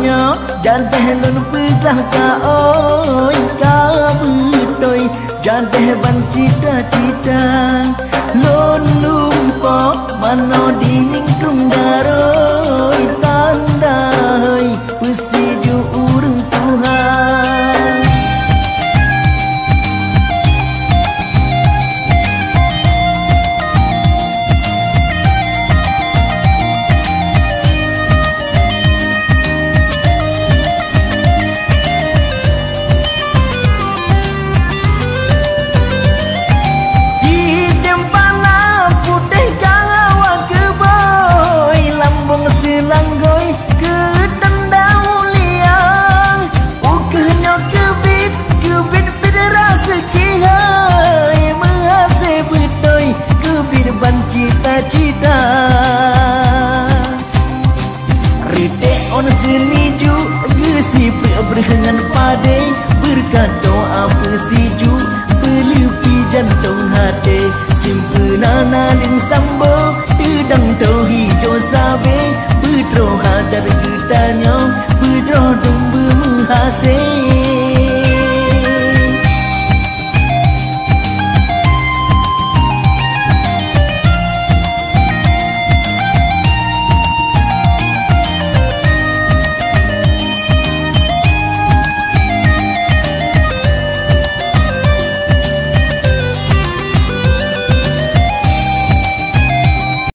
nyo dan tehlun pegah ka oi ka betoi dan tehban cita-cita lon lumpo mano dinding tung daroi tanda hoi pesiju urang Tuhan. Langgoi ke tendau liang ukehnya kebit rasa kihai menghase betoi kebit ban cita-cita rite on seliju gesi berengan padai berkat doa persiju pelupi jantung hati simpenana ling sambo tidang tau hijau sabe Pedro hajar kitanya Pedro dumbu menghasih